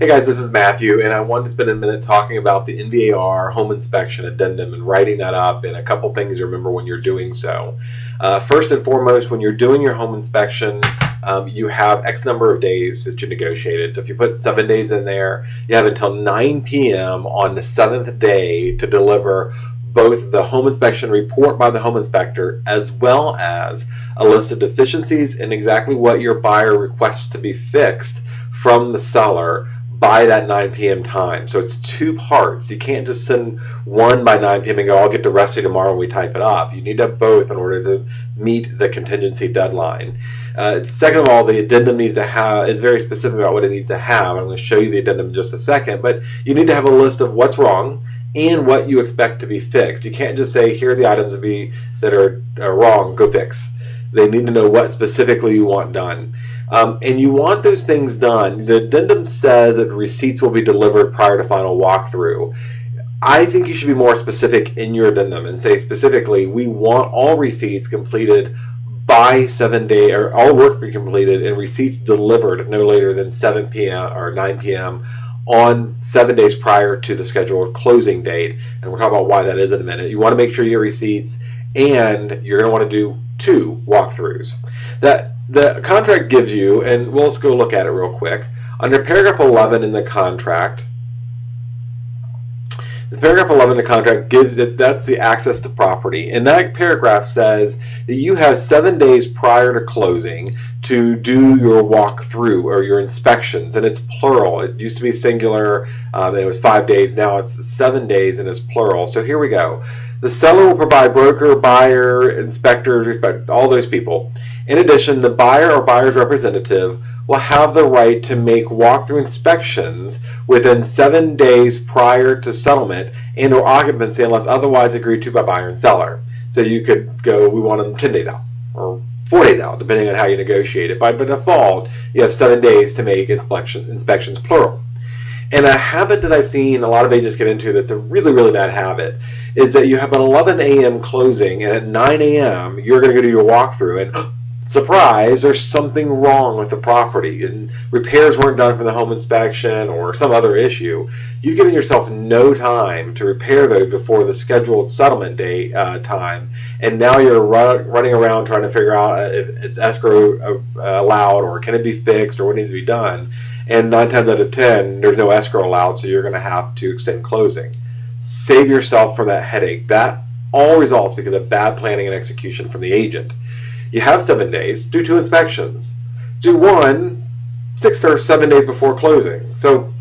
Hey guys, this is Matthew, and I wanted to spend a minute talking about the NVAR Home Inspection Addendum and writing that up, and a couple things to remember when you're doing so. First and foremost, when you're doing your home inspection, you have X number of days that you negotiated. So if you put 7 days in there, you have until 9 p.m. on the 7th day to deliver both the home inspection report by the home inspector as well as a list of deficiencies and exactly what your buyer requests to be fixed from the seller by that 9 p.m. time. So it's two parts. You can't just send one by 9 p.m. and go, I'll get the rest of you tomorrow when we type it up. You need to have both in order to meet the contingency deadline. Second of all, the addendum needs to have, is very specific about what it needs to have. I'm going to show you the addendum in just a second, but you need to have a list of what's wrong and what you expect to be fixed. You can't just say, here are the items that are wrong, go fix. They need to know what specifically you want done. And you want those things done. The addendum says that receipts will be delivered prior to final walkthrough. I think you should be more specific in your addendum and say specifically, we want all receipts completed by 7 days, or all work be completed and receipts delivered no later than 7 p.m. or 9 p.m. on 7 days prior to the scheduled closing date. And we'll talk about why that is in a minute. You want to make sure you get receipts, and you're going to want to do 2 walkthroughs. That the contract gives you, and we'll just go look at it real quick. Under paragraph 11 in the contract, paragraph 11 of the contract gives that's the access to property. And that paragraph says that you have 7 days prior to closing to do your walkthrough or your inspections, and it's plural. It used to be singular, and it was 5 days. Now it's 7 days and it's plural. So here we go. The seller will provide broker, buyer, inspectors, all those people. In addition, the buyer or buyer's representative will have the right to make walkthrough inspections within 7 days prior to settlement and or occupancy unless otherwise agreed to by buyer and seller. So you could go, we want them 10 days out or 4 days out, depending on how you negotiate it. By default, you have 7 days to make inspections plural. And a habit that I've seen a lot of agents get into that's a really, really bad habit is that you have an 11 a.m. closing, and at 9 a.m. you're going to go do your walkthrough, and surprise, there's something wrong with the property, and repairs weren't done from the home inspection or some other issue. You've given yourself no time to repair those before the scheduled settlement date time, and now you're running around trying to figure out if it's escrow allowed or can it be fixed or what needs to be done. And 9 times out of 10, there's no escrow allowed, so you're going to have to extend closing. Save yourself from that headache. That all results because of bad planning and execution from the agent. You have 7 days, do 2 inspections. Do one 6 or 7 days before closing. So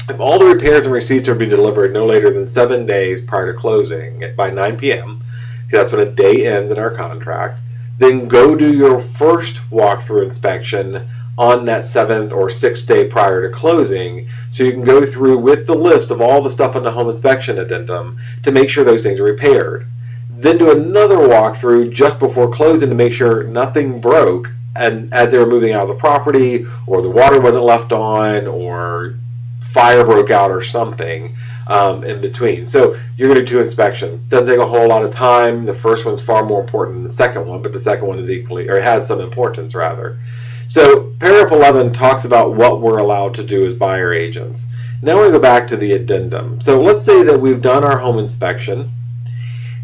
if all the repairs and receipts are being delivered no later than 7 days prior to closing by 9 p.m., because that's when a day ends in our contract, then go do your first walkthrough inspection on that 7th or 6th day prior to closing, so you can go through with the list of all the stuff on the home inspection addendum to make sure those things are repaired. Then do another walkthrough just before closing to make sure nothing broke, and as they were moving out of the property, or the water wasn't left on, or fire broke out or something in between. So you're going to do 2 inspections. Doesn't take a whole lot of time. The first one's far more important than the second one, but the second one is equally, or has some importance rather. So paragraph 11 talks about what we're allowed to do as buyer agents. Now we go back to the addendum. So let's say that we've done our home inspection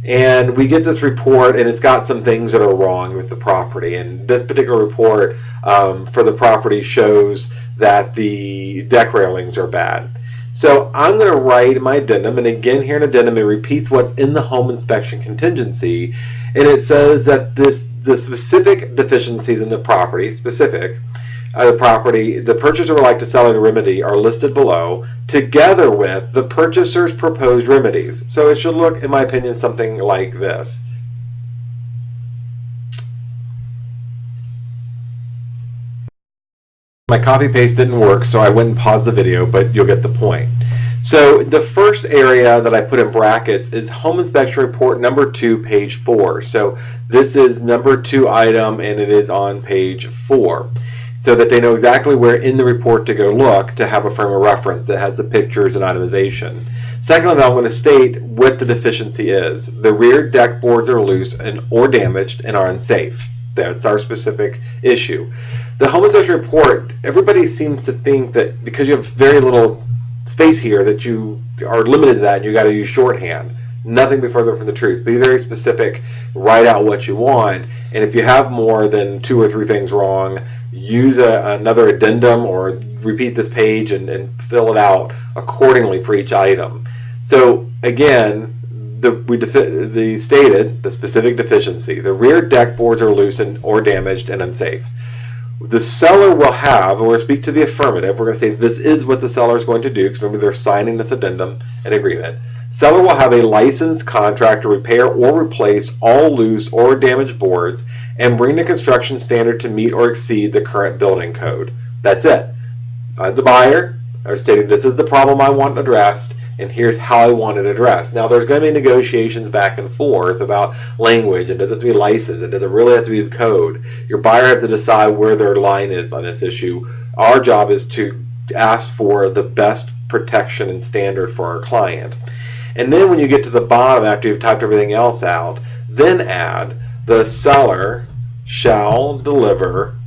and we get this report and it's got some things that are wrong with the property. And this particular report for the property shows that the deck railings are bad. So I'm going to write in my addendum, and again here in addendum it repeats what's in the home inspection contingency, and it says that the specific deficiencies in the property, the purchaser would like to sell at a remedy are listed below, together with the purchaser's proposed remedies. So it should look, in my opinion, something like this. My copy paste didn't work, so I went and paused the video, but you'll get the point. So the first area that I put in brackets is Home Inspection Report number 2, page 4. So this is number 2 item, and it is on page 4. So that they know exactly where in the report to go look to have a frame of reference that has the pictures and itemization. Secondly, I'm going to state what the deficiency is. The rear deck boards are loose or damaged and are unsafe. That's our specific issue. The home inspection report, everybody seems to think that because you have very little space here that you are limited to that and you got to use shorthand. Nothing be further from the truth. Be very specific, write out what you want, and if you have more than 2 or 3 things wrong, use another addendum or repeat this page and fill it out accordingly for each item. So again, we stated the specific deficiency. The rear deck boards are loosened or damaged and unsafe. The seller will have, and we're going to speak to the affirmative, we're going to say this is what the seller is going to do, because remember they're signing this addendum and agreement. Seller will have a licensed contractor repair or replace all loose or damaged boards and bring the construction standard to meet or exceed the current building code. That's it. The buyer are stating this is the problem I want addressed, and here's how I want it addressed. Now, there's going to be negotiations back and forth about language, and does it have to be licensed, and does it really have to be code? Your buyer has to decide where their line is on this issue. Our job is to ask for the best protection and standard for our client. And then when you get to the bottom, after you've typed everything else out, then add the seller shall deliver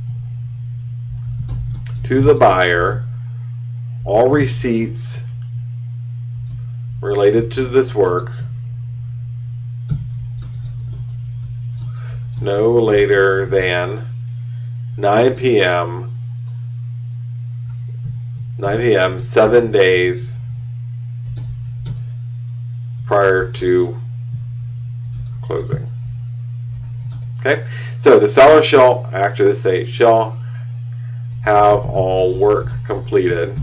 to the buyer all receipts related to this work no later than 9 p.m. 7 days prior to closing. Okay, so the seller shall, after this say, shall have all work completed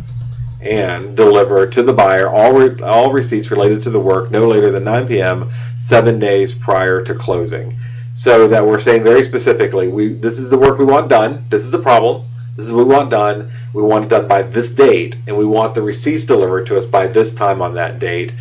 and deliver to the buyer all receipts related to the work no later than 9 p.m. 7 days prior to closing. So that we're saying very specifically, this is the work we want done, this is the problem, this is what we want done, we want it done by this date, and we want the receipts delivered to us by this time on that date,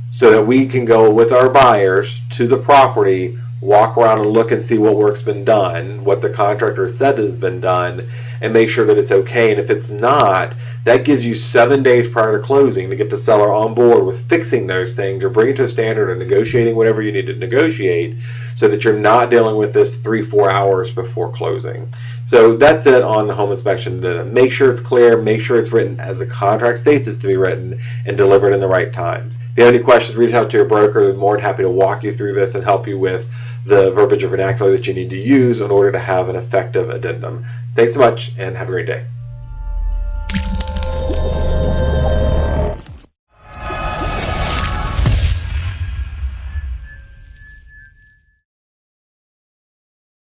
so that we can go with our buyers to the property, walk around and look and see what work's been done, what the contractor said has been done, and make sure that it's okay. And if it's not, that gives you 7 days prior to closing to get the seller on board with fixing those things or bringing to a standard or negotiating whatever you need to negotiate, so that you're not dealing with this 3-4 hours before closing. So that's it on the home inspection. Make sure it's clear, make sure it's written as the contract states it's to be written, and delivered in the right times. If you have any questions, reach out to your broker. They're more than happy to walk you through this and help you with the verbiage or vernacular that you need to use in order to have an effective addendum. Thanks so much, and have a great day.